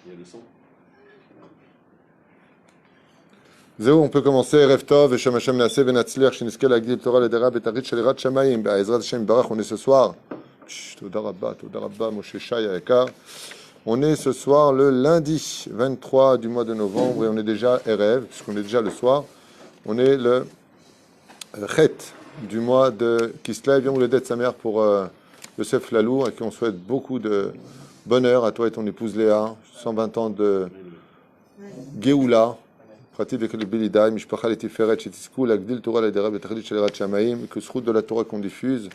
Il y a le son. זהו, on peut commencer, ערב טוב, ושם השם נעשה ונצליח, שנזכה להגדיל תורה לדרה בתרית של יראת שמיים, בעזרת השם יתברך, on est ce soir, תודה רבה, משה שי היקר, on est ce soir le lundi 23 du mois de novembre, et on est déjà ערב, puisqu'on est déjà le soir, on est le chet du mois de Kislev, Yom Houledet Samer pour Yosef Lalou, à qui on souhaite beaucoup de bonheur, à toi et ton épouse Léa, 120 ans de Géoula, פרטי וכלבי לידי, משפחה לתפארת, שתזכו להגדיל תורה לדרה בתכלית של יראת שמיים, que זכות de la Torah qu'on diffuse,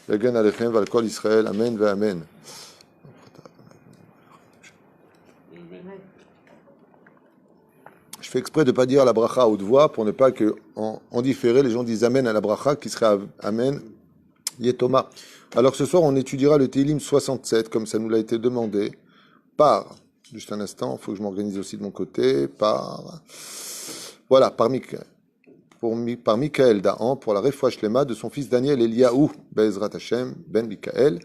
יגן עליכם ועל כל ישראל, אמן ואמן. Je fais exprès de ne pas dire la bracha à haute voix pour ne pas que, en différé, les gens disent amen à la bracha qui serait amen yetoma. Alors ce soir, on étudiera le Tehillim 67, comme ça nous l'a été demandé, par... Juste un instant, il faut que je m'organise aussi de mon côté. Par Michael Dahan, pour la Refoua Shlema de son fils Daniel Eliaou, Bezrat Hashem, Ben Michael.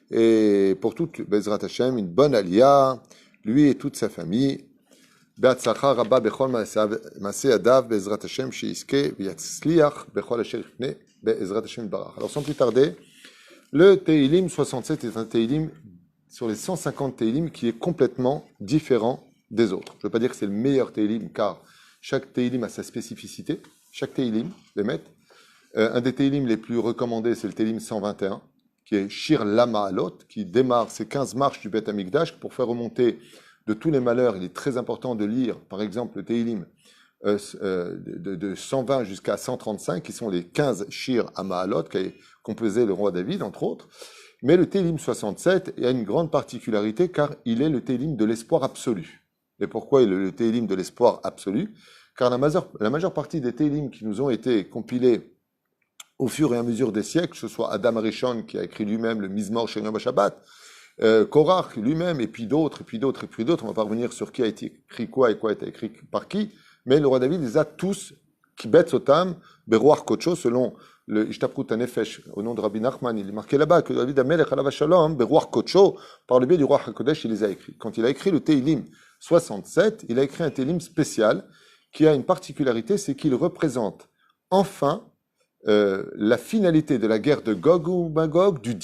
Et pour toute Bezrat Hashem, une bonne alia, lui et toute sa famille. Be'atzlacha rabba bechol maaseh adav, Bezrat Hashem, sheizke, v'yatzliach, bechol asher yifneh, Bezrat Hashem barach. Alors sans plus tarder, le Tehillim 67 est un Tehillim sur les 150 Tehillim qui est complètement différent des autres. Je ne veux pas dire que c'est le meilleur Tehillim, car chaque Tehillim a sa spécificité. Chaque Tehillim, les mettre. Un des Tehillim les plus recommandés, c'est le Tehillim 121, qui est Shir Lama Alot, qui démarre ces 15 marches du Beth Amikdash. Pour faire remonter de tous les malheurs, il est très important de lire, par exemple, le Tehillim de 120 jusqu'à 135, qui sont les 15 Shir Amaalot, qui a composé le roi David, entre autres. Mais le Tehillim 67 a une grande particularité car il est le Tehillim de l'espoir absolu. Et pourquoi il est le Tehillim de l'espoir absolu? Car la majeure partie des Tehillim qui nous ont été compilés au fur et à mesure des siècles, que ce soit Adam Arishon qui a écrit lui-même le Mizmor Shel Yom HaShabbat, Korach lui-même, et puis d'autres, on ne va pas revenir sur qui a été écrit quoi et quoi a été écrit par qui, mais le roi David les a tous, Kibetz Otam, Beruach Kocho, selon le Ishtaprut HaNefesh, au nom de Rabbi Nachman, il est marqué là-bas que David Amelech Alav Shalom, Beruach Kocho, par le biais du roi HaKodesh, il les a écrits. Quand il a écrit le Tehillim 67, il a écrit un Tehillim spécial qui a une particularité, c'est qu'il représente enfin la finalité de la guerre de Gog ou Magog, du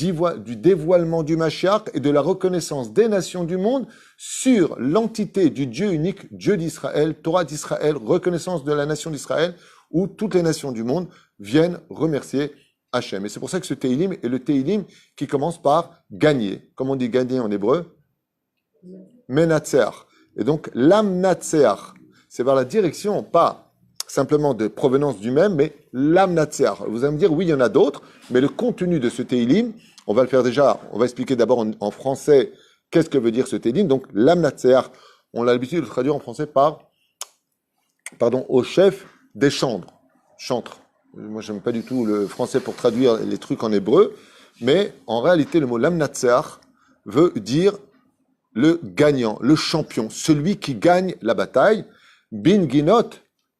dévoilement du Mashiach et de la reconnaissance des nations du monde sur l'entité du Dieu unique, Dieu d'Israël, Torah d'Israël, reconnaissance de la nation d'Israël, où toutes les nations du monde viennent remercier Hachem. Et c'est pour ça que ce Tehillim est le Tehillim qui commence par gagner. Comment on dit gagner en hébreu? Menatseach. Et donc, l'amnatseach, c'est vers la direction, pas simplement de provenance du même, mais l'amnatseach. Vous allez me dire, oui, il y en a d'autres, mais le contenu de ce Tehillim, on va le faire déjà, on va expliquer d'abord en français qu'est-ce que veut dire ce Tehillim. Donc, l'amnatseach, on a l'habitude de le traduire en français par, au chef des chantres. Moi, j'aime pas du tout le français pour traduire les trucs en hébreu, mais en réalité, le mot lamnatseach veut dire le gagnant, le champion, celui qui gagne la bataille. Bin ginot,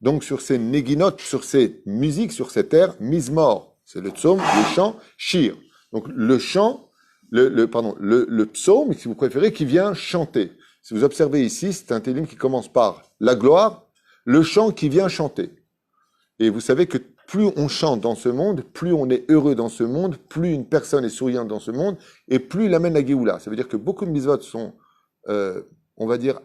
donc sur ces neginot, sur ces musiques, sur ces airs, mizmor, c'est le psaume, le chant, shir. Donc le chant, le psaume, si vous préférez, qui vient chanter. Si vous observez ici, c'est un Tehillim qui commence par la gloire, le chant qui vient chanter. Et vous savez que plus on chante dans ce monde, plus on est heureux dans ce monde, plus une personne est souriante dans ce monde, et plus il amène la Géoula. Ça veut dire que beaucoup de mitzvot sont, on va dire,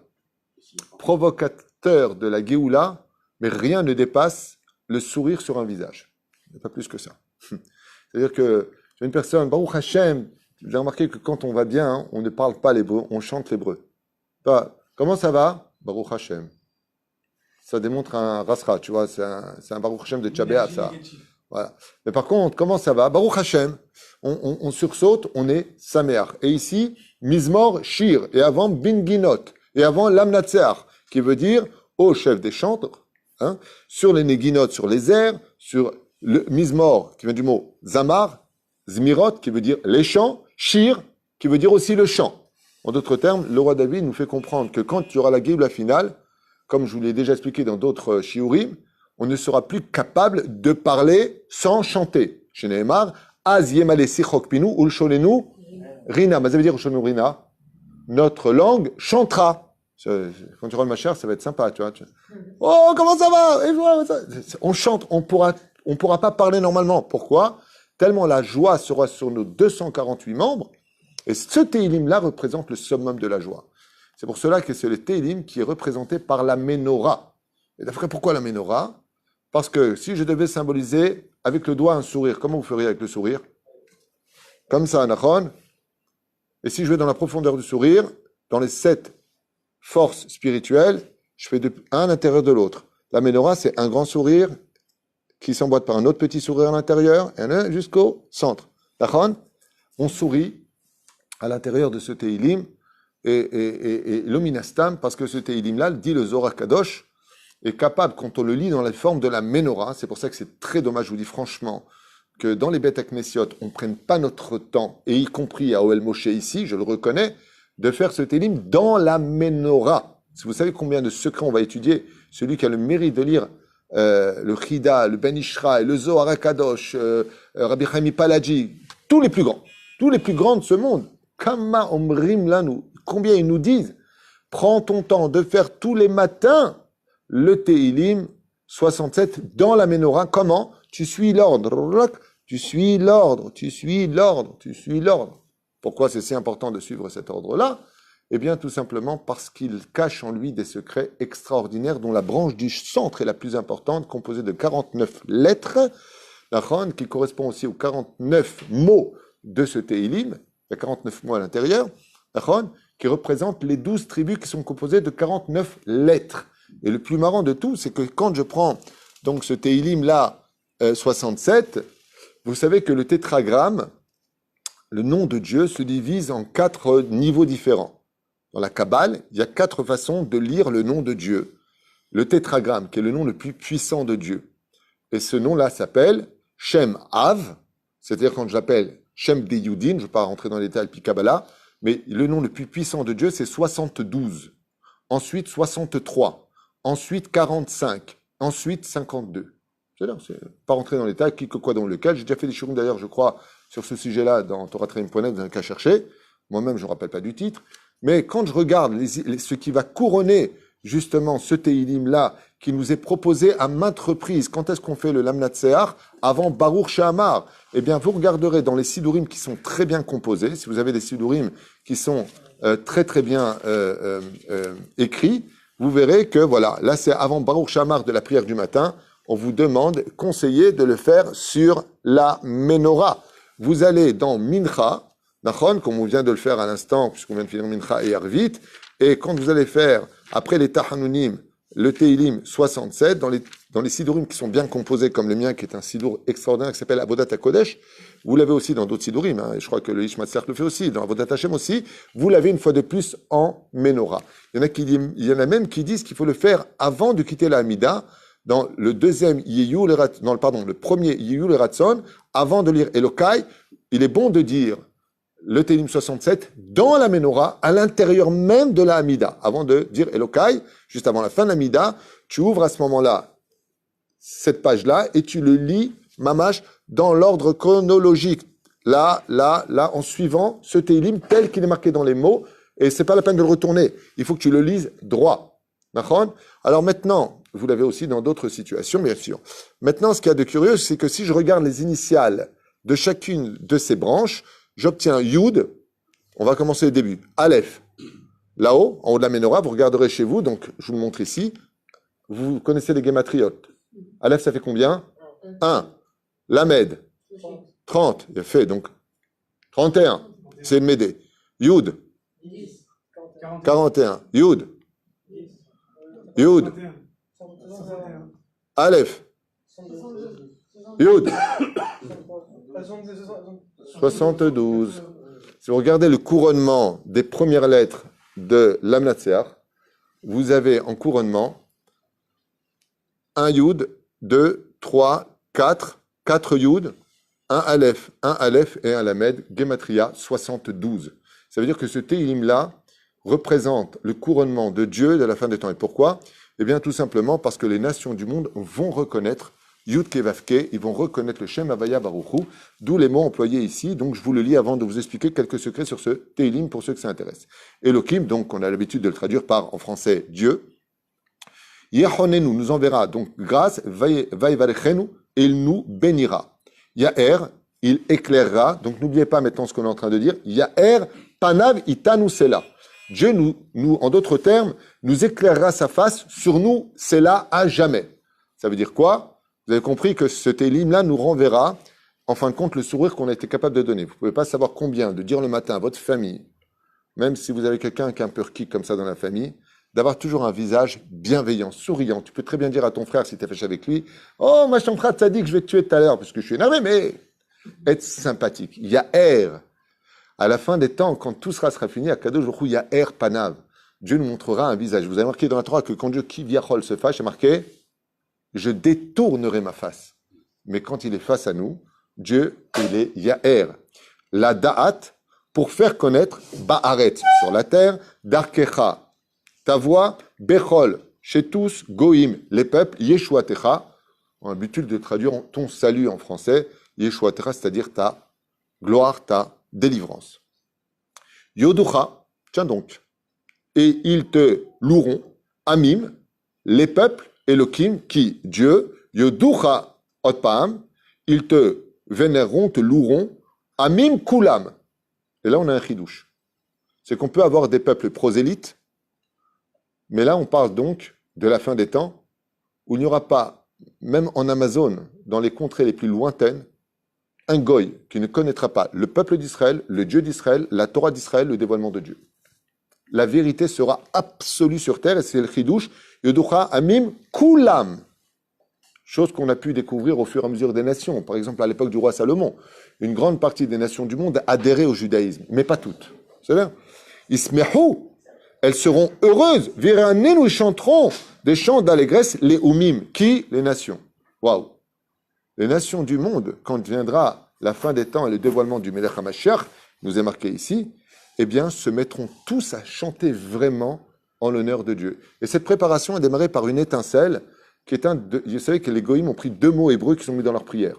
provocateurs de la Géoula, mais rien ne dépasse le sourire sur un visage. Il n'y a pas plus que ça. C'est-à-dire que une personne, Baruch Hashem, j'ai remarqué que quand on va bien, hein, on ne parle pas l'hébreu, on chante l'hébreu. Comment ça va? Baruch Hashem. Ça démontre un rasra, tu vois, c'est un Baruch Hashem de Tchabéa, ça. Voilà. Mais par contre, comment ça va? Baruch Hashem, on sursaute, on est Sameach. Et ici, Mizmor, Shir, et avant Binginot, et avant Lamnatseach, qui veut dire au chef des chantres, hein, sur les Neginot, sur les airs, sur le Mizmor, qui vient du mot Zamar, Zmirot, qui veut dire les chants, Shir, qui veut dire aussi le chant. En d'autres termes, le roi David nous fait comprendre que quand il y aura la Géoula finale, comme je vous l'ai déjà expliqué dans d'autres shiurim, on ne sera plus capable de parler sans chanter. Chez Nehemar, Az yemale sichok pinu ul sholenu rina. Mais ça veut dire sholenu rina. Notre langue chantera. Quand tu auras le Mashiach, ça va être sympa, tu vois. Oh, comment ça va? On chante, on pourra pas parler normalement. Pourquoi? Tellement la joie sera sur nos 248 membres, et ce Téhilim-là représente le summum de la joie. C'est pour cela que c'est le Téhilim qui est représenté par la Ménorah. Et d'après pourquoi la Ménorah? Parce que si je devais symboliser avec le doigt un sourire, comment vous feriez avec le sourire? Comme ça, Nachon. Et si je vais dans la profondeur du sourire, dans les 7 forces spirituelles, je fais un à l'intérieur de l'autre. La Ménorah, c'est un grand sourire qui s'emboîte par un autre petit sourire à l'intérieur, et un jusqu'au centre. Nachon? On sourit à l'intérieur de ce Téhilim, et l'ominastam, parce que ce Téhilim-là, dit le Zohar Kadosh, est capable, quand on le lit dans la forme de la Ménorah, c'est pour ça que c'est très dommage, je vous dis franchement, que dans les Beth Knessiot, on ne prenne pas notre temps, et y compris à Ohel Moshe ici, je le reconnais, de faire ce Téhilim dans la Ménorah. Si vous savez combien de secrets on va étudier, celui qui a le mérite de lire le Chida, le Ben Ishra, le Zohar HaKadosh, Rabbi Chaim Palaji, tous les plus grands de ce monde, Kama Omrim Lanu, combien ils nous disent, prends ton temps de faire tous les matins le Téhilim 67 dans la Ménorah. Comment? Tu suis l'ordre. Tu suis l'ordre. Tu suis l'ordre. Tu suis l'ordre. Pourquoi c'est si important de suivre cet ordre-là? Eh bien, tout simplement parce qu'il cache en lui des secrets extraordinaires dont la branche du centre est la plus importante, composée de 49 lettres, qui correspond aussi aux 49 mots de ce Téhilim. Il y a 49 mots à l'intérieur, qui représentent les 12 tribus qui sont composées de 49 lettres. Et le plus marrant de tout, c'est que quand je prends donc ce Téhilim-là, 67, vous savez que le tétragramme, le nom de Dieu, se divise en 4 niveaux différents. Dans la Kabbale, il y a 4 façons de lire le nom de Dieu. Le tétragramme, qui est le nom le plus puissant de Dieu. Et ce nom-là s'appelle Shem Av, c'est-à-dire quand je l'appelle Shem de Yudin, je ne vais pas rentrer dans les détails puis Kabbalah, mais le nom le plus puissant de Dieu, c'est 72. Ensuite 63. Ensuite 45. Ensuite 52. C'est-à-dire, pas rentrer dans les détails, qui que quoi dans lequel. J'ai déjà fait des shurim d'ailleurs, je crois, sur ce sujet-là dans Toratreim.net, vous n'avez qu'à chercher. Moi-même, je ne me rappelle pas du titre. Mais quand je regarde ce qui va couronner justement ce Téhilim-là, qui nous est proposé à maintes reprises, quand est-ce qu'on fait le Lamnat Seach? Avant Baruch She'amar. Eh bien, vous regarderez dans les Sidurim qui sont très bien composés, si vous avez des Sidurim qui sont très très bien écrits, vous verrez que voilà, là c'est avant Baruch She'amar de la prière du matin, on vous demande, conseillé de le faire sur la Ménorah. Vous allez dans Mincha, Nachon, comme on vient de le faire à l'instant, puisqu'on vient de finir Mincha et Arvit, et quand vous allez faire, après les Tahanunim, le Téhilim 67, dans les Sidurim qui sont bien composés, comme le mien, qui est un Sidur extraordinaire, qui s'appelle Avodat HaKodesh, vous l'avez aussi dans d'autres Sidurim, et je crois que le Ishmael le fait aussi, dans Avodat Hashem aussi, vous l'avez une fois de plus en Ménorah. Il y en a même qui disent qu'il faut le faire avant de quitter la Hamida, dans le deuxième le premier Yeyul Ratson, avant de lire Elokai, il est bon de dire le Téhilim 67 dans la Ménorah, à l'intérieur même de la Hamida. Avant de dire Elokai, juste avant la fin de la Hamida, tu ouvres à ce moment-là cette page-là et tu le lis, mamash, dans l'ordre chronologique. Là, en suivant ce Téhilim tel qu'il est marqué dans les mots, et c'est pas la peine de le retourner. Il faut que tu le lises droit. D'accord? Alors maintenant, vous l'avez aussi dans d'autres situations, bien sûr. Maintenant, ce qu'il y a de curieux, c'est que si je regarde les initiales de chacune de ces branches, j'obtiens Yud, on va commencer le début. Aleph, là-haut, en haut de la Ménorah, vous regarderez chez vous, donc je vous le montre ici. Vous connaissez les gématriotes. Aleph, ça fait combien? 1. Lamed, 30. Il a fait, donc 31. C'est Médé. Yud, 41. Yud, Yud, Aleph, Yud, 72. Si vous regardez le couronnement des premières lettres de Lamnat Seach, vous avez en couronnement un Yud, 2, 3, 4, 4 Yud, un Aleph et un Lamed, Gematria 72. Ça veut dire que ce Téhilim-là représente le couronnement de Dieu de la fin des temps. Et pourquoi? Eh bien, tout simplement parce que les nations du monde vont reconnaître Yud Kevavke, ils vont reconnaître le Shem Havaya Baruchu, d'où les mots employés ici. Donc je vous le lis avant de vous expliquer quelques secrets sur ce Teilim pour ceux que ça intéresse. Elohim, donc on a l'habitude de le traduire par, en français, Dieu. Yehonenu nous enverra donc grâce, Vaivarechenu, et il nous bénira. Yaher, il éclairera. Donc n'oubliez pas maintenant ce qu'on est en train de dire. Yaher, Panav Itanu Sela. Dieu nous, en d'autres termes, nous éclairera sa face sur nous, c'est là à jamais. Ça veut dire quoi? Vous avez compris que ce télim-là nous renverra, en fin de compte, le sourire qu'on a été capable de donner. Vous ne pouvez pas savoir combien de dire le matin à votre famille, même si vous avez quelqu'un qui est un peu kick comme ça dans la famille, d'avoir toujours un visage bienveillant, souriant. Tu peux très bien dire à ton frère, si tu es fâché avec lui, « Oh, moi, ton frère t'a dit que je vais te tuer tout à l'heure parce que je suis énervé, mais être sympathique. » Il y a air. À la fin des temps, quand tout sera fini, à Kadosh Baruch Hu, il y a air panav. Dieu nous montrera un visage. Vous avez marqué dans la Torah que quand Dieu Kivyachol se fâche, c'est marqué « Je détournerai ma face ». Mais quand il est face à nous, Dieu, il est Yaher. La Da'at, pour faire connaître Ba'aret, sur la terre, Darkecha, ta voix, Bechol, chez tous, Goïm, les peuples, Yeshuatecha. On a l'habitude de traduire ton salut en français, Yeshuatecha, c'est-à-dire ta gloire, ta délivrance. Yoducha, tiens donc, et ils te loueront, Amim, les peuples, Elohim, qui, Dieu, Yoducha Otpam, ils te vénéreront, te loueront, Amim Kulam. Et là, on a un chidouche. C'est qu'on peut avoir des peuples prosélytes, mais là, on parle donc de la fin des temps, où il n'y aura pas, même en Amazone, dans les contrées les plus lointaines, un goy qui ne connaîtra pas le peuple d'Israël, le Dieu d'Israël, la Torah d'Israël, le dévoilement de Dieu. La vérité sera absolue sur terre, et c'est le chidouche, Yoducha Amim Kulam. Chose qu'on a pu découvrir au fur et à mesure des nations. Par exemple, à l'époque du roi Salomon, une grande partie des nations du monde adhéraient au judaïsme, mais pas toutes. C'est-à-dire, Ismehu, elles seront heureuses. Viranenu, nous chanteront des chants d'allégresse, les Oumim. Qui? Les nations. Waouh! Les nations du monde, quand viendra la fin des temps et le dévoilement du Melech HaMashiach, nous est marqué ici, eh bien, se mettront tous à chanter vraiment en l'honneur de Dieu. Et cette préparation a démarré par une étincelle qui est vous savez que les goïms ont pris 2 mots hébreux qui sont mis dans leur prière.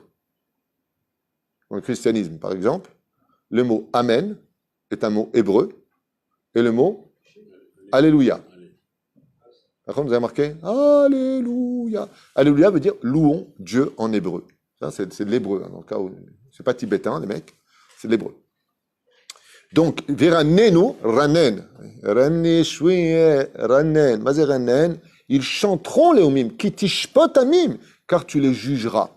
Dans le christianisme, par exemple, le mot Amen est un mot hébreu et le mot Alléluia. D'accord, vous avez marqué Alléluia. Alléluia veut dire louons Dieu en hébreu. Ça, c'est de l'hébreu, hein, dans le cas où c'est pas tibétain, les mecs, c'est de l'hébreu. Donc, Viranenu, Ranen, Ranen, Ranen, Mazé Ranen, ils chanteront les Omim, qui tishpotamim, car tu les jugeras.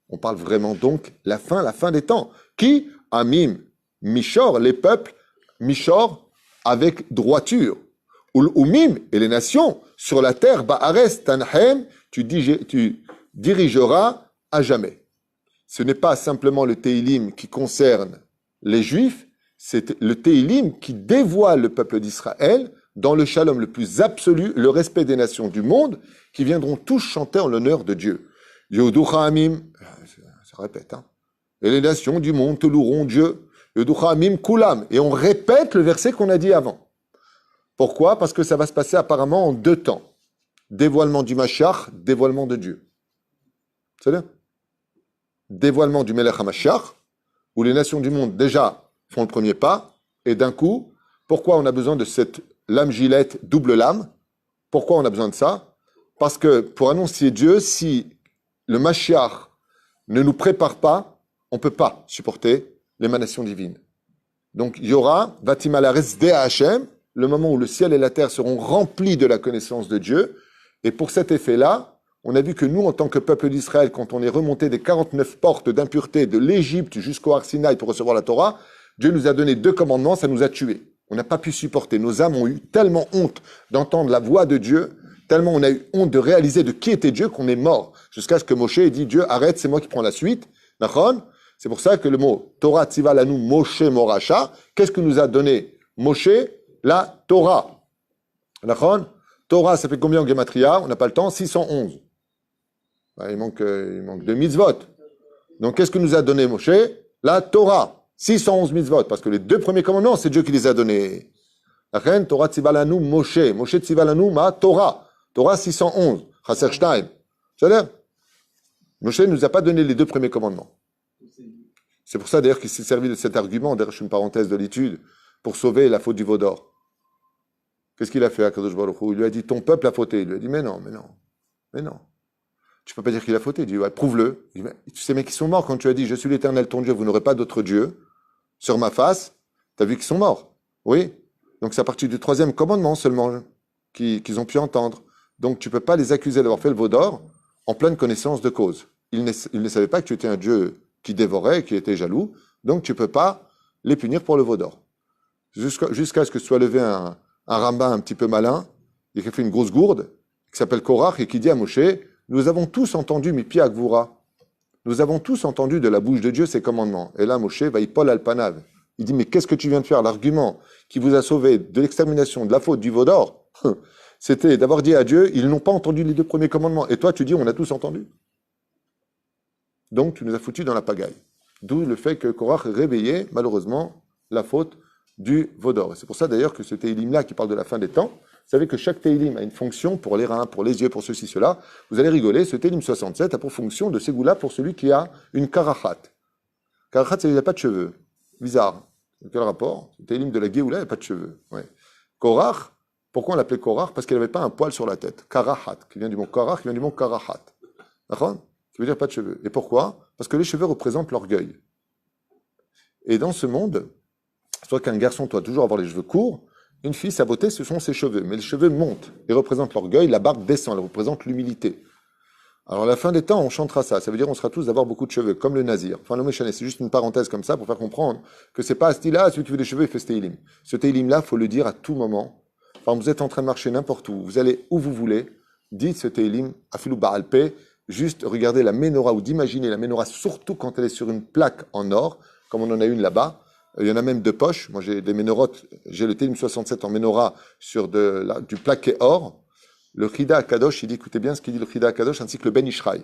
On parle vraiment donc la fin des temps. Qui? Amim, Mishor, les peuples, Mishor, avec droiture. Ul Umim, et les nations, sur la terre, Ba'ares, Tanhem, tu dirigeras à jamais. Ce n'est pas simplement le Teilim qui concerne les Juifs, c'est le Teilim qui dévoile le peuple d'Israël dans le shalom le plus absolu, le respect des nations du monde, qui viendront tous chanter en l'honneur de Dieu. Yoducha Amim, ça répète, hein. Et les nations du monde te loueront Dieu. Yoducha Amim Kulam. Et on répète le verset qu'on a dit avant. Pourquoi? Parce que ça va se passer apparemment en 2 temps. Dévoilement du Mashiach, dévoilement de Dieu. C'est-à-dire dévoilement du Melech HaMashiach, où les nations du monde déjà font le premier pas, et d'un coup, pourquoi on a besoin de cette lame gilette, double lame? Pourquoi on a besoin de ça? Parce que pour annoncer Dieu, si le Mashiach ne nous prépare pas, on ne peut pas supporter l'émanation divine. Donc il y aura, Vatimala Resde Hashem, le moment où le ciel et la terre seront remplis de la connaissance de Dieu. Et pour cet effet-là, on a vu que nous, en tant que peuple d'Israël, quand on est remonté des 49 portes d'impureté de l'Égypte jusqu'au Har Sinaï pour recevoir la Torah, Dieu nous a donné 2 commandements, ça nous a tués. On n'a pas pu supporter. Nos âmes ont eu tellement honte d'entendre la voix de Dieu, tellement on a eu honte de réaliser de qui était Dieu qu'on est mort. Jusqu'à ce que Moshe ait dit, Dieu, arrête, c'est moi qui prends la suite. Nachon? C'est pour ça que le mot Torah Tziva Lanu Moshe Moracha, qu'est-ce que nous a donné Moshe? La Torah. Nachon? Torah, ça fait combien en Gematria? On n'a pas le temps. 611. Ben, il manque 2 mitzvot. Donc, qu'est-ce que nous a donné Moshe? La Torah. 611 mitzvot, parce que les 2 premiers commandements, c'est Dieu qui les a donnés. La reine, Torah Tzivalanu Moshe. Moshe Tzivalanu ma Torah. Torah 611. Chaser Shtaim. C'est-à-dire, Moshe ne nous a pas donné les 2 premiers commandements. C'est pour ça d'ailleurs qu'il s'est servi de cet argument, d'ailleurs je fais une parenthèse de l'étude, pour sauver la faute du veau d'or. Qu'est-ce qu'il a fait à Kadosh Baruch Hu? Il lui a dit, ton peuple a fauté. Il lui a dit, mais non, mais non, mais non. Tu peux pas dire qu'il a fauté. Il dit, ouais, prouve-le. Il dit, tu sais, mecs, ils sont morts quand tu as dit, je suis l'Éternel ton Dieu, vous n'aurez pas d'autre Dieu sur ma face. Tu as vu qu'ils sont morts. Oui. Donc c'est à partir du 3e commandement seulement qu'ils ont pu entendre. Donc tu peux pas les accuser d'avoir fait le veau d'or en pleine connaissance de cause. Ils ne savaient pas que tu étais un Dieu qui dévorait, qui était jaloux. Donc tu peux pas les punir pour le veau d'or. Jusqu'à ce que soit levé un rabbin un petit peu malin, et qui a fait une grosse gourde, qui s'appelle Korach, et qui dit à Moshe, nous avons tous entendu Mipi Agvura. Nous avons tous entendu de la bouche de Dieu ses commandements. Et là, Moshe va y Paul Alpanav. Il dit, mais qu'est-ce que tu viens de faire? L'argument qui vous a sauvé de l'extermination, de la faute, du veau d'or, c'était d'avoir dit à Dieu, ils n'ont pas entendu les 2 premiers commandements. Et toi, tu dis, on a tous entendu. Donc, tu nous as foutus dans la pagaille. D'où le fait que Korach réveillait, malheureusement, la faute du veau d'or. Et c'est pour ça d'ailleurs que ce Téhilim-là qui parle de la fin des temps, vous savez que chaque Téhilim a une fonction pour les reins, pour les yeux, pour ceci, cela. Vous allez rigoler, ce Téhilim 67 a pour fonction de Ségoula pour celui qui a une karachat. Karachat, c'est qu'il n'a pas de cheveux. Bizarre. Quel rapport? Le Téhilim de la Géoula, il n'a pas de cheveux. Ouais. Korach, pourquoi on l'appelait Korach? Parce qu'il n'avait pas un poil sur la tête. Karachat, qui vient du mot Korach, qui vient du mot Karachat. D'accord? Ça veut dire pas de cheveux. Et pourquoi? Parce que les cheveux représentent l'orgueil. Et dans ce monde, soit qu'un garçon doit toujours avoir les cheveux courts, une fille, sa beauté, ce sont ses cheveux. Mais les cheveux montent et représentent l'orgueil, la barbe descend, elle représente l'humilité. Alors à la fin des temps, on chantera ça. Ça veut dire qu'on sera tous d'avoir beaucoup de cheveux, comme le nazir. Enfin, le méchané, c'est juste une parenthèse comme ça pour faire comprendre que c'est pas à ce style-là, celui qui veut des cheveux, il fait ce téhilim. Ce téhilim-là, faut le dire à tout moment. Enfin, vous êtes en train de marcher n'importe où, vous allez où vous voulez, dites ce téhilim, afilou ba'alpé, juste regardez la menorah ou d'imaginer la menorah, surtout quand elle est sur une plaque en or, comme on en a une là-bas. Il y en a même 2 poches. Moi, j'ai des ménorotes. J'ai le Télim 67 en menorah sur du plaqué or. Le Chida Akadosh, il dit, écoutez bien ce qu'il dit le Chida Akadosh, ainsi que le Ben Ishraï.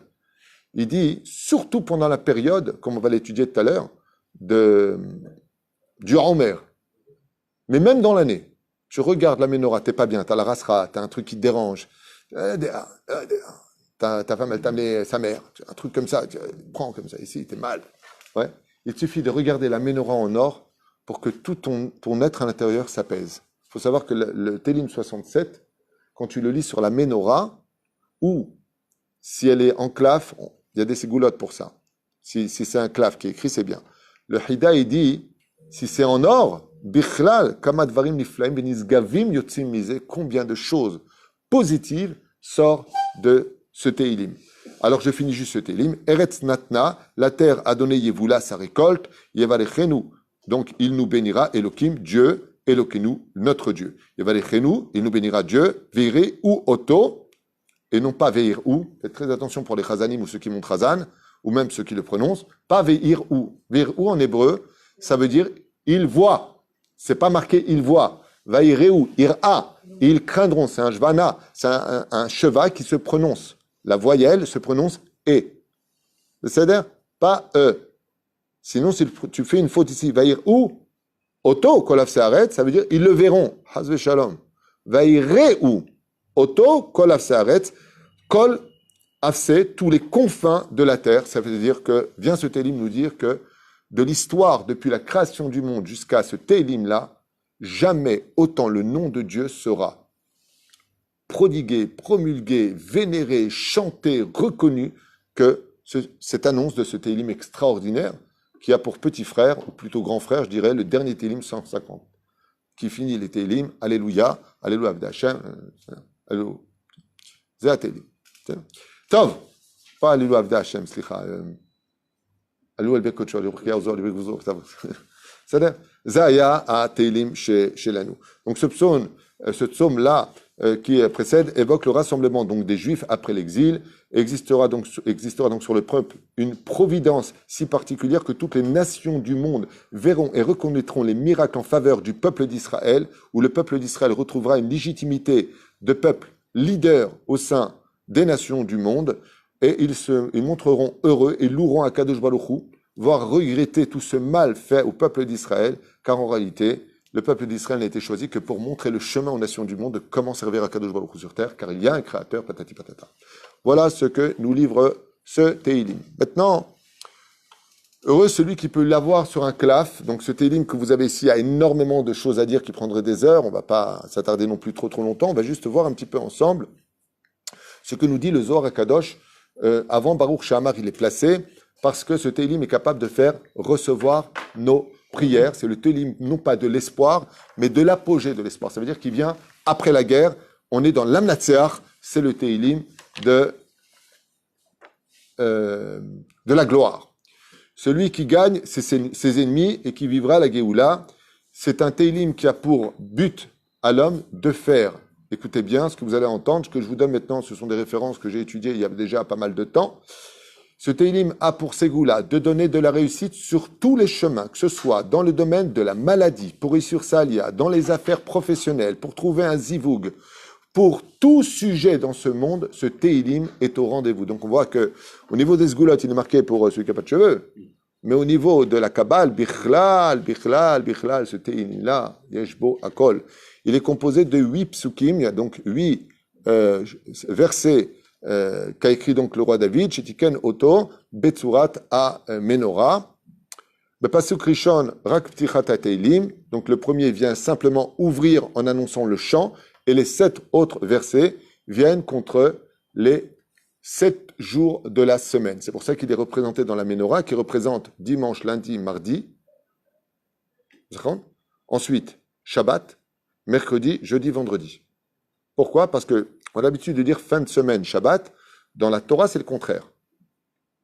Il dit, surtout pendant la période, comme on va l'étudier tout à l'heure, du Homer. Mais même dans l'année, tu regardes la menorah, t'es pas bien, t'as la rasra, t'as un truc qui te dérange. Ta femme, elle t'a amené sa mère. Un truc comme ça, tu prends comme ça, ici, t'es mal. Ouais. Il suffit de regarder la menorah en or pour que tout ton être à l'intérieur s'apaise. Il faut savoir que le Télim 67, quand tu le lis sur la menorah, ou si elle est en claf, il y a des ségoulottes pour ça. Si c'est un claf qui est écrit, c'est bien. Le Hida, il dit, si c'est en or, bichlal, kamadvarim niflaim, benizgavim yotzim mise, combien de choses positives sortent de ce Téhilim. Alors je finis juste ce Téhilim. Eretz Natna, la terre a donné Yevoula sa récolte, Yevalechenu, donc il nous bénira, Elohim, Dieu, Elohenu, notre Dieu. Yevalechenu, il nous bénira Dieu, Veire ou Oto, et non pas Veir ou, faites très attention pour les Chazanim ou ceux qui montent Chazan, ou même ceux qui le prononcent, pas Veir ou. Veir ou en hébreu, ça veut dire il voit. C'est pas marqué il voit. Vaire ou, ira, ils craindront, c'est un Jvana, c'est un cheval qui se prononce. La voyelle se prononce E. C'est-à-dire pas E. Sinon, si tu fais une faute ici, vaïr ou, auto, kolaf se'aret, ça veut dire ils le verront. Hazve shalom. Vaïre ou, auto, kolaf se'aret, kol afse, tous les confins de la terre. Ça veut dire que, vient ce télim nous dire que de l'histoire, depuis la création du monde jusqu'à ce télim-là, jamais autant le nom de Dieu sera prodigué, promulgué, vénéré, chanté, reconnu que cette annonce de ce Téhilim extraordinaire qui a pour petit frère, ou plutôt grand frère, je dirais, le dernier Téhilim 150, qui finit les Téhilim, Alléluia, Alléluia Avda Hashem, Alléluia. C'est un Téhilim. Tov, pas Alléluia Avda Hashem, slicha, Alléluia Bekotcho, Alléluia Ozor, Alléluia Ozor, c'est-à-dire, Zaya a Téhilim chez l'Anou. Donc ce psaume-là, qui précède, évoque le rassemblement donc des Juifs après l'exil. Existera donc sur le peuple une providence si particulière que toutes les nations du monde verront et reconnaîtront les miracles en faveur du peuple d'Israël, où le peuple d'Israël retrouvera une légitimité de peuple leader au sein des nations du monde, et ils montreront heureux et loueront Akadosh Baruch Hu, voire regretter tout ce mal fait au peuple d'Israël, car en réalité, le peuple d'Israël n'a été choisi que pour montrer le chemin aux nations du monde de comment servir à Kadosh Baruch Hu sur terre, car il y a un créateur, patati patata. Voilà ce que nous livre ce Teilim. Maintenant, heureux celui qui peut l'avoir sur un claf. Donc ce Teilim que vous avez ici a énormément de choses à dire qui prendraient des heures. On ne va pas s'attarder non plus trop longtemps. On va juste voir un petit peu ensemble ce que nous dit le Zohar HaKadosh. Avant Baruch She'amar, il est placé parce que ce Teilim est capable de faire recevoir nos prières. C'est le Teilim non pas de l'espoir, mais de l'apogée de l'espoir. Ça veut dire qu'il vient après la guerre. On est dans l'Amnatseach. C'est le Teilim de la gloire. Celui qui gagne, c'est ses ennemis et qui vivra la Géoula. C'est un Teilim qui a pour but à l'homme de faire. Écoutez bien ce que vous allez entendre. Ce que je vous donne maintenant, ce sont des références que j'ai étudiées il y a déjà pas mal de temps. Ce Teilim a pour Ségoula de donner de la réussite sur tous les chemins, que ce soit dans le domaine de la maladie, pour réussir sa alia, dans les affaires professionnelles, pour trouver un zivoug. Pour tout sujet dans ce monde, ce Teilim est au rendez-vous. Donc on voit que au niveau des Sgulot, il est marqué pour celui qui n'a pas de cheveux. Mais au niveau de la Kabbale, Bichlal, ce Teilim-là, Yeshbo Akol, il est composé de 8 psukim, il y a donc 8 versets qu'a écrit donc le roi David, Shetiken Oto, Betsurat à Menorah. Pasuk Rishon, Rak Ptichat Teilim, donc le premier vient simplement ouvrir en annonçant le chant, et les 7 autres versets viennent contre les 7 jours de la semaine. C'est pour ça qu'il est représenté dans la Menorah, qui représente dimanche, lundi, mardi. Ensuite, Shabbat, mercredi, jeudi, vendredi. Pourquoi? Parce qu'on a l'habitude de dire fin de semaine, Shabbat. Dans la Torah, c'est le contraire.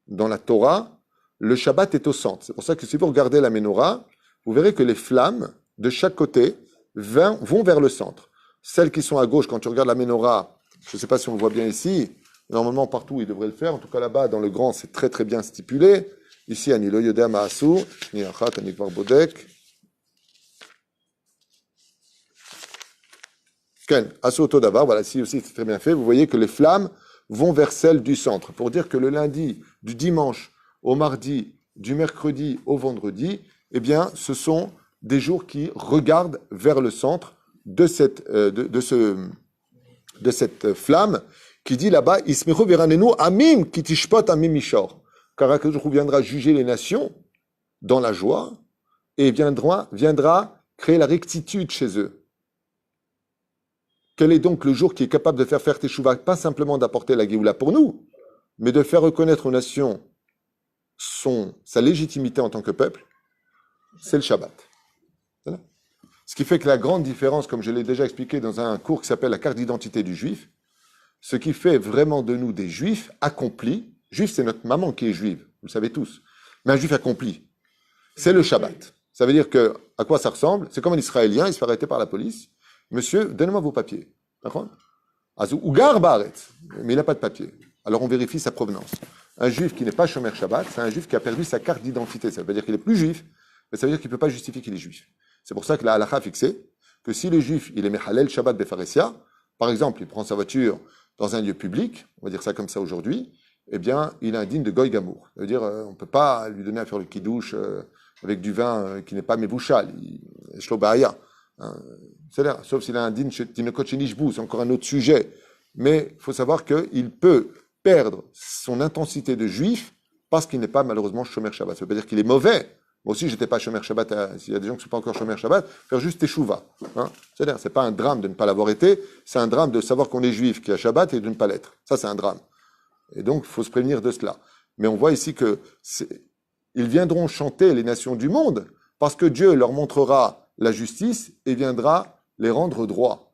Dans la Torah, le Shabbat est au centre. C'est pour ça que si vous regardez la Menorah, vous verrez que les flammes de chaque côté vont vers le centre. Celles qui sont à gauche, quand tu regardes la Menorah, je ne sais pas si on le voit bien ici, normalement partout il devrait le faire, en tout cas là-bas dans le grand c'est très très bien stipulé. Ici, Ani lo yodea ma'asu, ni achat, ani kvar bodek. Ken, asu oto davar, voilà, ici aussi c'est très bien fait. Vous voyez que les flammes vont vers celles du centre. Pour dire que le lundi, du dimanche au mardi, du mercredi au vendredi, eh bien ce sont des jours qui regardent vers le centre de cette flamme qui dit là-bas Ismechu veranenu amim ki tishpot amim mishor. Car Akadosh viendra juger les nations dans la joie et viendra créer la rectitude chez eux. Quel est donc le jour qui est capable de faire Teshuvah, pas simplement d'apporter la Géoula pour nous, mais de faire reconnaître aux nations sa légitimité en tant que peuple? C'est le Shabbat. Voilà. Ce qui fait que la grande différence, comme je l'ai déjà expliqué dans un cours qui s'appelle la carte d'identité du juif, ce qui fait vraiment de nous des juifs accomplis, juif c'est notre maman qui est juive, vous le savez tous, mais un juif accompli, c'est le Shabbat. Ça veut dire que, à quoi ça ressemble? C'est comme un Israélien, il se fait arrêter par la police. Monsieur, donnez-moi vos papiers. D'accord? Ou Garbaret, mais il n'a pas de papier. Alors on vérifie sa provenance. Un juif qui n'est pas Shomer Shabbat, c'est un juif qui a perdu sa carte d'identité. Ça veut dire qu'il n'est plus juif, mais ça veut dire qu'il ne peut pas justifier qu'il est juif. C'est pour ça que la halakha a fixé que si le juif, il est Mehalel Shabbat Befaresia, par exemple, il prend sa voiture dans un lieu public, on va dire ça comme ça aujourd'hui, eh bien, il est indigne de Goy Gamour. Ça veut dire, on ne peut pas lui donner à faire le kidouche avec du vin qui n'est pas mebouchal, Shlobaya. C'est-à-dire, sauf s'il est indigne chez Tinokotchenishbou, c'est encore un autre sujet. Mais il faut savoir qu'il peut perdre son intensité de juif parce qu'il n'est pas malheureusement Shomer Shabbat. Ça veut pas dire qu'il est mauvais. Moi aussi, j'étais pas Shomer Shabbat. S'il y a des gens qui ne sont pas encore Shomer Shabbat, faire juste Teshuvah. C'est-à-dire, c'est pas un drame de ne pas l'avoir été, c'est un drame de savoir qu'on est juif, qui a Shabbat et de ne pas l'être. Ça, c'est un drame. Et donc, il faut se prévenir de cela. Mais on voit ici que ils viendront chanter les nations du monde parce que Dieu leur montrera la justice et viendra les rendre droits.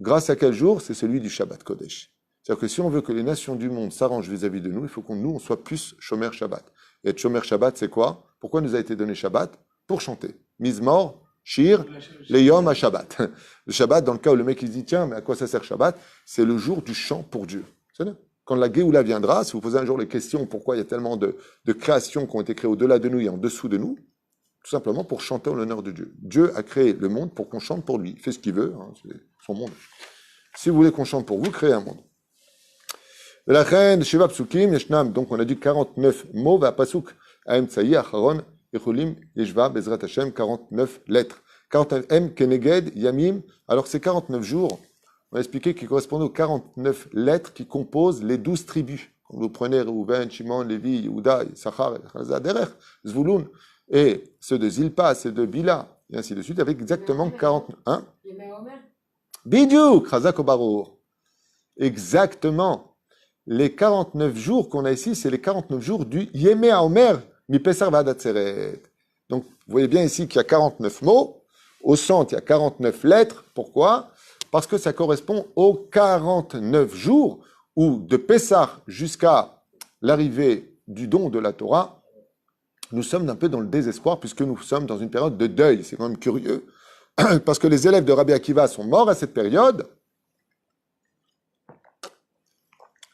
Grâce à quel jour? C'est celui du Shabbat Kodesh. C'est-à-dire que si on veut que les nations du monde s'arrangent vis-à-vis de nous, il faut qu'on nous on soit plus Shomer Shabbat. Et être Shomer Shabbat, c'est quoi? Pourquoi nous a été donné Shabbat? Pour chanter. Mizmor, Shir, Leyom à Shabbat. Le Shabbat, dans le cas où le mec il dit tiens, mais à quoi ça sert Shabbat? C'est le jour du chant pour Dieu. C'est quand la Géoula viendra, si vous posez un jour les questions pourquoi il y a tellement de créations qui ont été créées au-delà de nous et en dessous de nous, tout simplement pour chanter en l'honneur de Dieu. Dieu a créé le monde pour qu'on chante pour lui. Il fait ce qu'il veut, c'est son monde. Si vous voulez qu'on chante pour vous, créez un monde. La reine de Sheva Psukim, Yeshnam, donc on a dit 49 mots, va Pasuk, Aem Tsayi, Acharon, Yechulim, Yeshva, Bezrat Hashem, 49 lettres. 49 M, Keneged, Yamim, alors c'est 49 jours, on a expliqué qu'ils correspondent aux 49 lettres qui composent les 12 tribus Quand vous prenez Reuven, Shimon, Lévi, Yehuda, Issachar, Derech, Zvouloun, et ceux de Zilpa, ceux de Bila, et ainsi de suite, avec exactement 40... Hein? Bidiouk, Chazak Obarour. Exactement. Les 49 jours qu'on a ici, c'est les 49 jours du Yemé Haomer, mi Pesar V'ad Atzeret. Donc, vous voyez bien ici qu'il y a 49 mots. Au centre, il y a 49 lettres. Pourquoi? Parce que ça correspond aux 49 jours où, de Pessah jusqu'à l'arrivée du don de la Torah, nous sommes un peu dans le désespoir puisque nous sommes dans une période de deuil. C'est quand même curieux parce que les élèves de Rabbi Akiva sont morts à cette période.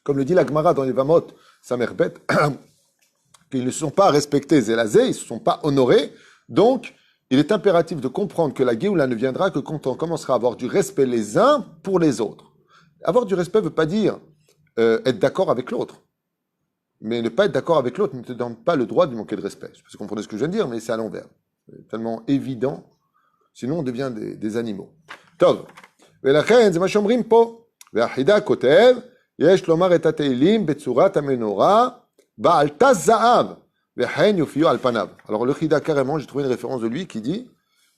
Comme le dit la Gemara dans les Vamot, sa mère bête, qu'ils ne se sont pas respectés Zélazé, ils ne se sont pas honorés. Donc, il est impératif de comprendre que la Géoula ne viendra que quand on commencera à avoir du respect les uns pour les autres. Avoir du respect ne veut pas dire être d'accord avec l'autre. Mais ne pas être d'accord avec l'autre ne te donne pas le droit de manquer de respect. Je sais pas si vous comprenez ce que je viens de dire, mais c'est à l'envers. C'est tellement évident. Sinon, on devient des animaux. Tov. ולכן, זה מה שאומרים פה. והחידה כותב, יש לומר את התהילים בצורת המנורה, בעלתה זהב, וכן יופיעו על פניו. Alors le Chida, carrément, j'ai trouvé une référence de lui qui dit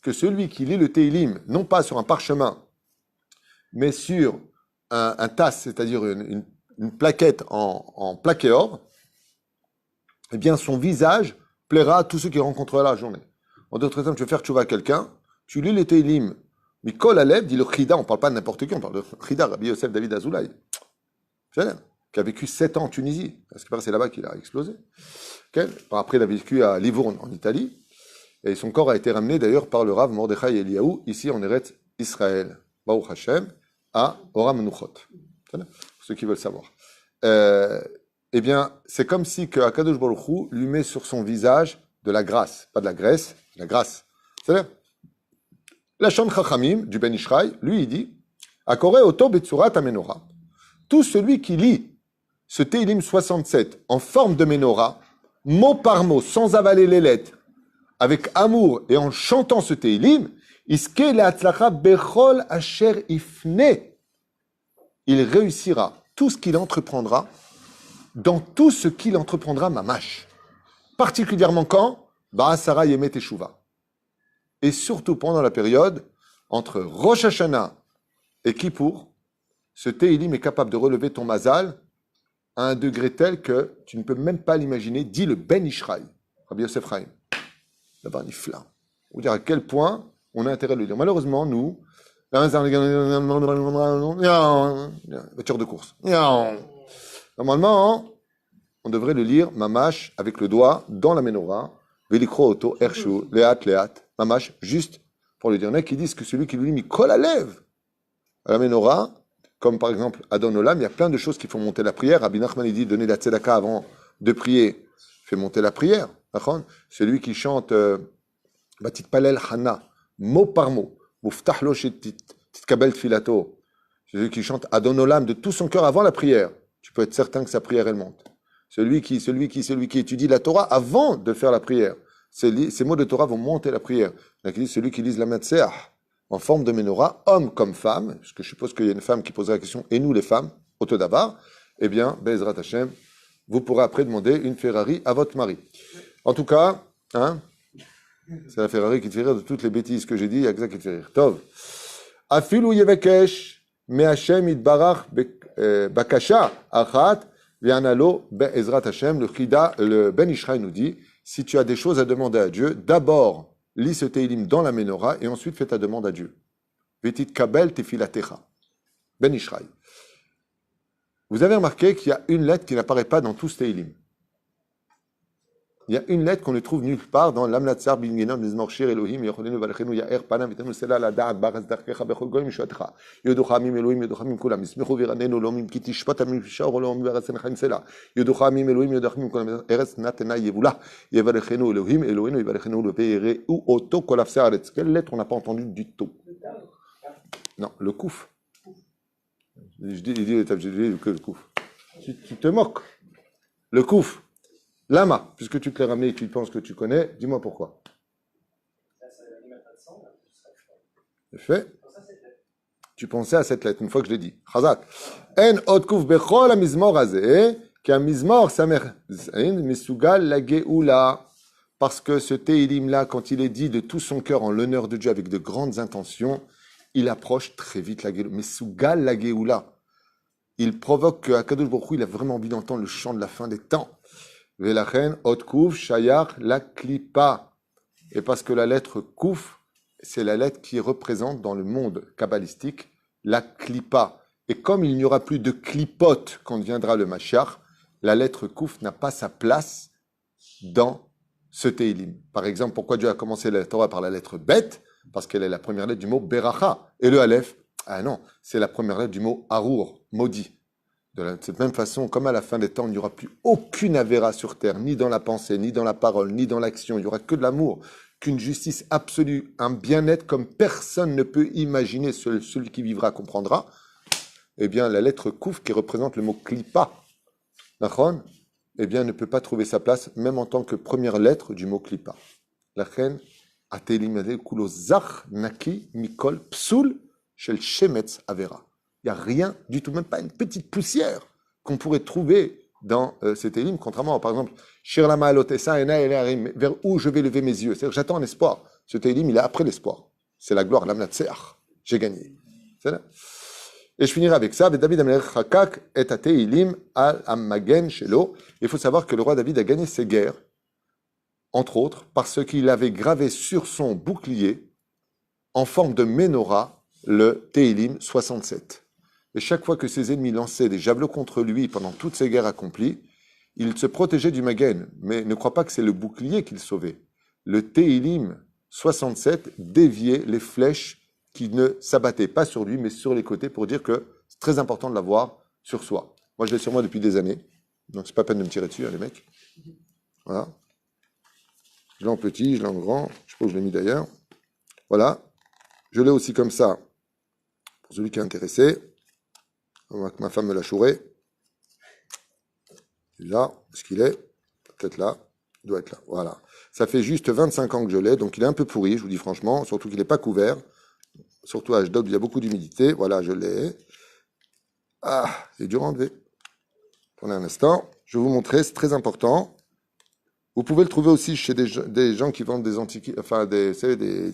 que celui qui lit le Teilim, non pas sur un parchemin, mais sur un tasse, c'est-à-dire une plaquette en plaqué or, eh bien son visage plaira à tous ceux qui rencontreront la journée. En d'autres termes, tu veux faire tchouva à quelqu'un, tu lis le Teilim, Mikol Alev, dit le Chida, on ne parle pas de n'importe qui, on parle de Chida, Rabbi Yosef David Azoulay, qui a vécu 7 ans en Tunisie, parce que c'est là-bas qu'il a explosé. Okay. Après, il a vécu à Livourne, en Italie, et son corps a été ramené d'ailleurs par le Rav Mordechai Eliyahu, ici en Eretz Israël, Baruch Hashem, à Oram Nuchot. Pour ceux qui veulent savoir. Eh bien, c'est comme si que Akadosh Baruch Hu lui met sur son visage de la grâce, pas de la graisse, de la grâce. C'est-à-dire, la Shon Chachamim du Ben Ishraï, lui, il dit Akore Oto Betsurat Amenora. Tout celui qui lit ce Teilim 67 en forme de Menorah, mot par mot, sans avaler les lettres, avec amour et en chantant ce Teilim, Iske le'atzlacha bechol asher ifne. Il réussira tout ce qu'il entreprendra, dans tout ce qu'il entreprendra mamash. Particulièrement quand Ba'asara Yemet Teshuva. Et surtout pendant la période entre Rosh Hashanah et Kippour, ce Teilim est capable de relever ton mazal à un degré tel que tu ne peux même pas l'imaginer, dit le Ben Ishraï, Rabbi Yosef Chaim. Là-bas, il flamme. Vous dire à quel point on a intérêt de le dire. Malheureusement, nous, voiture de course. Normalement, on devrait le lire, mamash, avec le doigt, dans la menorah, velikro auto, ershu, leat, mamash, juste pour le dire. Il y en a qui disent que celui qui lui lit, Mikol Alev, à la menorah, comme par exemple Adon Olam, il y a plein de choses qui font monter la prière. Rabbi Nachman, il dit, donner la tzedaka avant de prier, fait monter la prière. Celui qui chante Batit Palel Hana, mot par mot, Muftah lo titkabel tfilato, celui qui chante Adon Olam de tout son cœur avant la prière, tu peux être certain que sa prière, elle monte. Celui qui étudie la Torah avant de faire la prière, ces mots de Torah vont monter la prière. Celui qui lise la Matseah en forme de menorah, homme comme femme, parce que je suppose qu'il y a une femme qui posera la question, et nous les femmes, autodavar, eh bien, Be'ezrat Hashem, vous pourrez après demander une Ferrari à votre mari. En tout cas, hein, c'est la Ferrari qui te fait rire de toutes les bêtises que j'ai dit, il y a que ça qui te fait rire. Tov. Afilu yevekesh, me Hashem itbarach bakasha achat, v'yanalo be'ezrat Hashem. Le Ben Ishraï nous dit, si tu as des choses à demander à Dieu, d'abord, lis ce Teilim dans la menorah et ensuite fais ta demande à Dieu. Vetit kabel tefilatecha. Ben Ishraï. Vous avez remarqué qu'il y a une lettre qui n'apparaît pas dans tout ce Teilim. Il y a une lettre qu'on ne trouve nulle part dans l'Amlatzar Bingenon Mizmorshir Elohim Yocholenu Valechenu Ya'er Panam Vitanu Sela La Da'at Baraz Darkecha Bechol Goyim Shatcha Yodochamim Elohim Yodochamim Kulam Ismechu Viranenu Lomim Kitishpat Amim Shar Olom Verasen Chaim Sela Yodochamim Elohim Yodochamim Kulam Eretz Natena Yevula Yevalechenu Elohim Elohenu Yevalechenu Lepeire ou Oto Kolafse Aretz. Quelle lettre on n'a pas entendu du tout? Non, le Kouf. Je dis que le Kouf. Tu te moques. Le Kouf. Lama, puisque tu te l'as ramené et que tu penses que tu connais, dis-moi pourquoi. C'est fait. Tu pensais à cette lettre, une fois que je l'ai dit. Chazak. En od kuf bechol hamizmor hazeh, Qui a mizmor samer misugal la geoula. Parce que ce Téhilim-là, quand il est dit de tout son cœur en l'honneur de Dieu avec de grandes intentions, il approche très vite la geoula. Misugal la geoula. Il provoque que Akadosh Baruch Hu, il a vraiment envie d'entendre le chant de la fin des temps. Velachen, Ot Kouf, Shayar, la Klipa. Et parce que la lettre Kouf, c'est la lettre qui représente dans le monde kabbalistique la Klipa. Et comme il n'y aura plus de Klipot quand viendra le Mashiach, la lettre Kouf n'a pas sa place dans ce Téhilim. Par exemple, pourquoi Dieu a commencé la Torah par la lettre Bet? Parce qu'elle est la première lettre du mot Beracha. Et le Aleph, ah non, c'est la première lettre du mot Arour, maudit. De cette même façon, comme à la fin des temps, il n'y aura plus aucune avéra sur terre, ni dans la pensée, ni dans la parole, ni dans l'action. Il n'y aura que de l'amour, qu'une justice absolue, un bien-être comme personne ne peut imaginer. Celui qui vivra comprendra. Eh bien, la lettre Kouf, qui représente le mot Klipa, Nachon, eh bien, ne peut pas trouver sa place, même en tant que première lettre du mot Klipa. La reine a télimade kulo zach naki mikol psul shel shemetz avera. Il n'y a rien du tout, même pas une petite poussière qu'on pourrait trouver dans cet élim, contrairement à, par exemple, Shir lama alotesa ena elarim, vers où je vais lever mes yeux. C'est-à-dire, j'attends un espoir. Ce élim, il est après l'espoir. C'est la gloire, l'amnatseach. J'ai gagné. C'est là. Et je finirai avec ça. David Amelech Hakak et Ateilim al Ammagen Shelo. Il faut savoir que le roi David a gagné ses guerres, entre autres, parce qu'il avait gravé sur son bouclier, en forme de menorah, le Téhilim 67. Et chaque fois que ses ennemis lançaient des javelots contre lui pendant toutes ces guerres accomplies, il se protégeait du Magen. Mais ne crois pas que c'est le bouclier qu'il sauvait. Le Téhilim 67 déviait les flèches qui ne s'abattaient pas sur lui, mais sur les côtés, pour dire que c'est très important de l'avoir sur soi. Moi, je l'ai sur moi depuis des années, donc c'est pas peine de me tirer dessus, hein, les mecs. Voilà. Je l'ai en petit, je l'ai en grand, je sais pas où je l'ai mis d'ailleurs. Voilà. Je l'ai aussi comme ça, pour celui qui est intéressé. Ma femme me l'a chouré. Là, est-ce qu'il est? Peut-être là. Il doit être là. Voilà. Ça fait juste 25 ans que je l'ai, donc il est un peu pourri, je vous dis franchement, surtout qu'il n'est pas couvert. Surtout à Ashdod, il y a beaucoup d'humidité. Voilà, je l'ai. Ah, c'est dur à enlever. Attendez un instant. Je vais vous montrer, c'est très important. Vous pouvez le trouver aussi chez des gens qui vendent des antiquités, enfin, des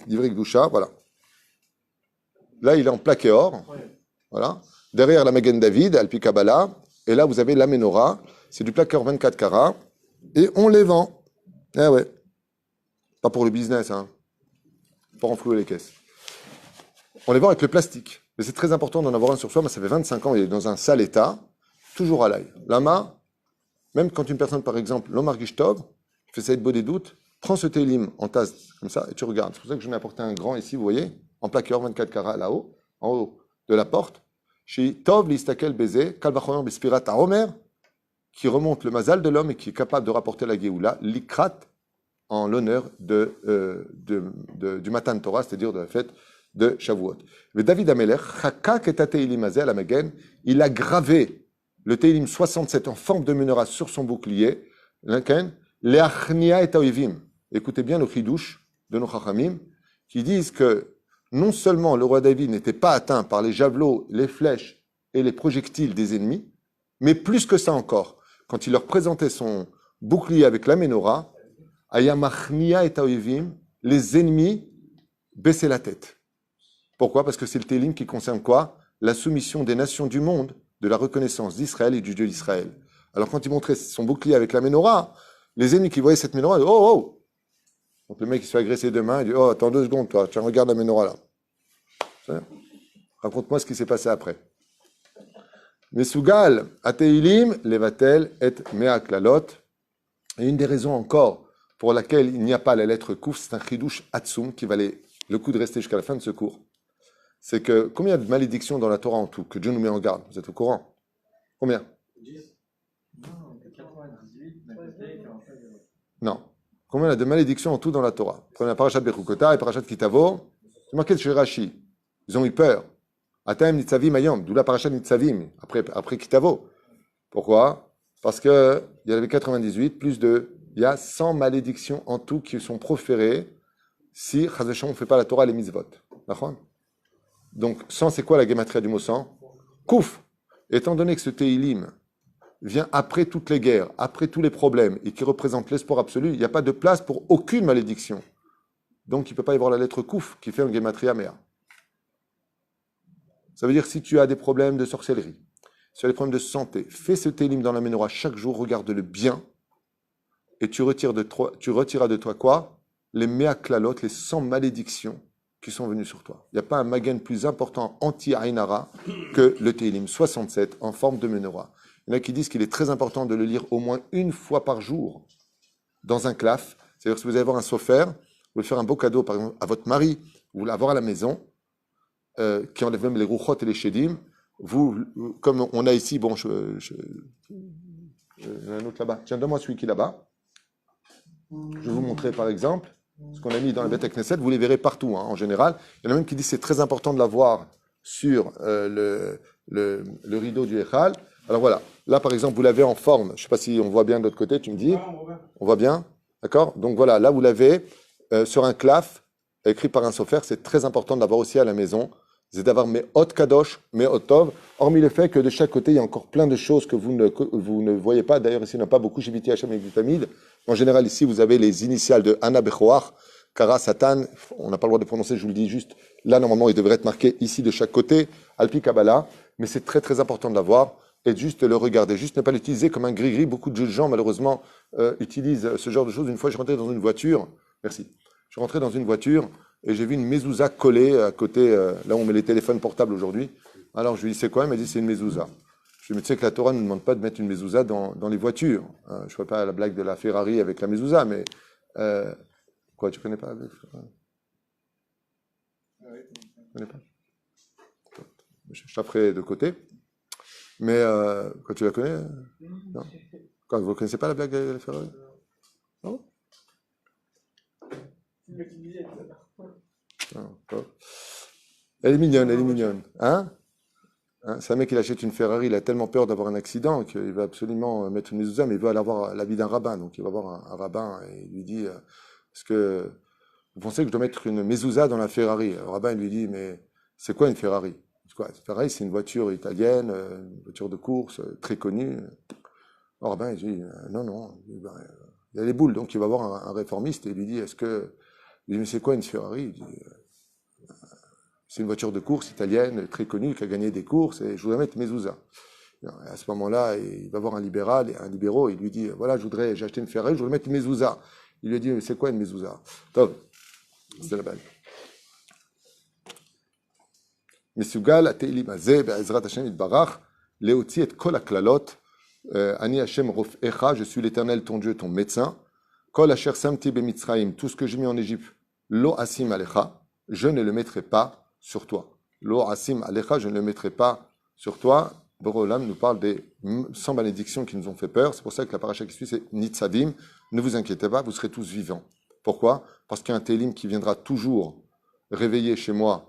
livrets Gdoucha. Voilà. Là, il est en plaqué or. Voilà. Derrière la Magen David, Alpi Kabbalah. Et là, vous avez la Menorah. C'est du plaqué or 24 carats. Et on les vend. Eh ouais. Pas pour le business, hein. Pour enflouer les caisses. On les vend avec le plastique. Mais c'est très important d'en avoir un sur soi. Moi, ça fait 25 ans, il est dans un sale état, toujours à l'ail. Lama, même quand une personne, par exemple, l'Omar Gishtov, fait ça être beau des doutes, prends ce télim en tasse, comme ça, et tu regardes. C'est pour ça que j'en ai apporté un grand ici, vous voyez, en plaqueur 24 carats là-haut, en haut de la porte. Chez Tov, l'Istakel Bézé, Kalvachoyon Bespirat à Homer, qui remonte le mazal de l'homme et qui est capable de rapporter la Géoula, l'Ikrat, en l'honneur du Matan Torah, c'est-à-dire de la fête de Shavuot. Mais David Amelech, Chakak et Téhilim Azeh à la Magen, il a gravé le Téhilim 67 en forme de menorah sur son bouclier, Leachnia et Taoivim. Écoutez bien le chidouche de nos Chachamim, qui disent que non seulement le roi David n'était pas atteint par les javelots, les flèches et les projectiles des ennemis, mais plus que ça encore, quand il leur présentait son bouclier avec la menorah, Ayamachnia et Taoivim, les ennemis baissaient la tête. Pourquoi? Parce que c'est le Téhilim qui concerne quoi? La soumission des nations du monde, de la reconnaissance d'Israël et du Dieu d'Israël. Alors quand il montrait son bouclier avec la menorah, les ennemis qui voyaient cette menorah, ils disaient, oh, oh! Donc le mec qui se fait agresser deux mains, il dit, oh, attends 2 secondes, toi, tiens, regarde la menorah là. Raconte-moi ce qui s'est passé après. Mesugal, Ateilim, Levatel, et Meaklalot. Et une des raisons encore pour laquelle il n'y a pas la lettre Kouf, c'est un chidouche Hatsum qui valait le coup de rester jusqu'à la fin de ce cours. C'est que combien de malédictions dans la Torah en tout, que Dieu nous met en garde? Vous êtes au courant? Combien? Non. Combien il y a de malédictions en tout dans la Torah? Prenez la parashat Bechukota et parashat Kitavo. C'est marqué chez Rashi. Ils ont eu peur. Ataim Nitzavim Ayom, d'où la parashat Nitzavim, après Kitavo. Pourquoi? Parce qu'il y avait 98, il y a 100 malédictions en tout qui sont proférées si, Chazashon, on ne fait pas la Torah, les mitzvot. D'accord? Donc, 100, c'est quoi la gématria du mot 100? Kouf. Étant donné que ce Téhilim vient après toutes les guerres, après tous les problèmes, et qui représente l'espoir absolu, il n'y a pas de place pour aucune malédiction. Donc il ne peut pas y avoir la lettre Kouf qui fait un Gematria Mea. Ça veut dire si tu as des problèmes de sorcellerie, si tu as des problèmes de santé, fais ce télim dans la menorah chaque jour, regarde-le bien, et tu retireras de toi quoi? Les Mea Klalot, les 100 malédictions qui sont venues sur toi. Il n'y a pas un magen plus important anti-Ainara que le télim 67 en forme de menorah. Il y en a qui disent qu'il est très important de le lire au moins une fois par jour dans un claf. C'est-à-dire que si vous allez avoir un sofer, vous voulez faire un beau cadeau par exemple à votre mari, vous voulez avoir à la maison, qui enlève même les rouchot et les shedim, comme on a ici, bon, il y en a un autre là-bas. Tiens, donne-moi celui qui est là-bas. Je vais vous montrer par exemple ce qu'on a mis dans la Beth Knesset. Vous les verrez partout, hein, en général. Il y en a même qui disent que c'est très important de l'avoir sur le rideau du Echal. Alors voilà, là par exemple, vous l'avez en forme. Je ne sais pas si on voit bien de l'autre côté, tu me dis. On voit bien. D'accord? Donc voilà, là vous l'avez sur un claf écrit par un sofer. C'est très important de l'avoir aussi à la maison. C'est d'avoir mes hot kadosh, mes hot tov, hormis le fait que de chaque côté, il y a encore plein de choses que vous ne voyez pas. D'ailleurs, ici, on n'a pas beaucoup chez Viti Hachem et Vitamide. En général, ici, vous avez les initiales de Anna Bechoach, Kara, Satan. On n'a pas le droit de prononcer, je vous le dis juste. Là, normalement, il devrait être marqué ici de chaque côté, Alpi Kabbalah. Mais c'est très, très important de l'avoir et juste de le regarder. Juste ne pas l'utiliser comme un gris-gris. Beaucoup de gens, malheureusement, utilisent ce genre de choses. Une fois, je rentrais dans une voiture. Merci. Je suis rentré dans une voiture et j'ai vu une mezouza collée à côté, là où on met les téléphones portables aujourd'hui. Alors je lui dis, c'est quoi? Il m'a dit, c'est une mezouza. Je lui ai dit, mais tu sais que la Torah ne nous demande pas de mettre une mezouza dans les voitures. Je ne vois pas la blague de la Ferrari avec la mezouza, mais... quoi, tu ne connais pas? Tu connais pas? Je taperai de côté. Mais quand tu la connais? Non. Quand, vous ne connaissez pas la blague de la Ferrari? Non? Non, elle est mignonne, elle est mignonne. Hein? C'est un mec qui achète une Ferrari, il a tellement peur d'avoir un accident qu'il va absolument mettre une mezouza, mais il veut aller avoir l'avis d'un rabbin. Donc il va voir un rabbin et il lui dit est-ce que vous pensez que je dois mettre une mezouza dans la Ferrari? Le rabbin lui dit mais c'est quoi une Ferrari? C'est quoi? Une Ferrari, c'est une voiture italienne, une voiture de course très connue. Le rabbin il dit non. Il y a les boules, donc il va voir un réformiste et il lui dit est-ce que. Il dit mais c'est quoi une Ferrari? Il dit c'est une voiture de course italienne très connue qui a gagné des courses et je voudrais mettre mezouza. À ce moment-là, il va voir un libéraux, il lui dit voilà, j'ai acheté une Ferrari, je voudrais mettre une mezouza. Il lui dit c'est quoi une mezouza? Top, c'est la balle. Mesugal ateilim hazeh be'ezrat Hashem yitbarach leotzi et kol haklalot ani Hashem rofecha, je suis l'Éternel ton Dieu, ton médecin. Kol asher samti bemitzraim, tout ce que j'ai mis en Égypte, lo asim alecha, je ne le mettrai pas sur toi. Lo asim alecha, je ne le mettrai pas sur toi. Borolam nous parle des 100 malédictions qui nous ont fait peur. C'est pour ça que la paracha qui suit, c'est Nitzadim. Ne vous inquiétez pas, vous serez tous vivants. Pourquoi? Parce qu'il y a un télim qui viendra toujours réveiller chez moi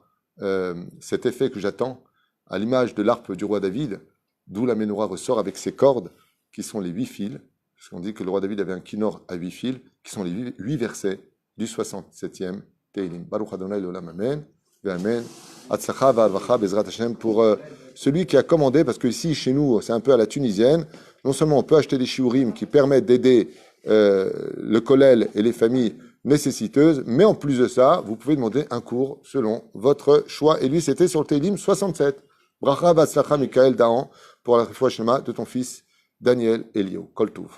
cet effet que j'attends, à l'image de l'harpe du roi David, d'où la menorah ressort avec ses cordes, qui sont les 8 fils. Parce qu'on dit que le roi David avait un kinor à 8 fils, qui sont les 8 versets du 67e Télim. Baruch Adonai l'olam, amen. Amen. Atzlacha va'alvacha bezrat Hashem pour celui qui a commandé, parce que ici, chez nous, c'est un peu à la tunisienne. Non seulement on peut acheter des shiurim qui permettent d'aider le kollel et les familles nécessiteuses, mais en plus de ça, vous pouvez demander un cours selon votre choix. Et lui, c'était sur le Télim 67. Bracha va'atzlacha Mikael Dahan pour la réfoua shlema de ton fils Daniel Elio. Kol Touv.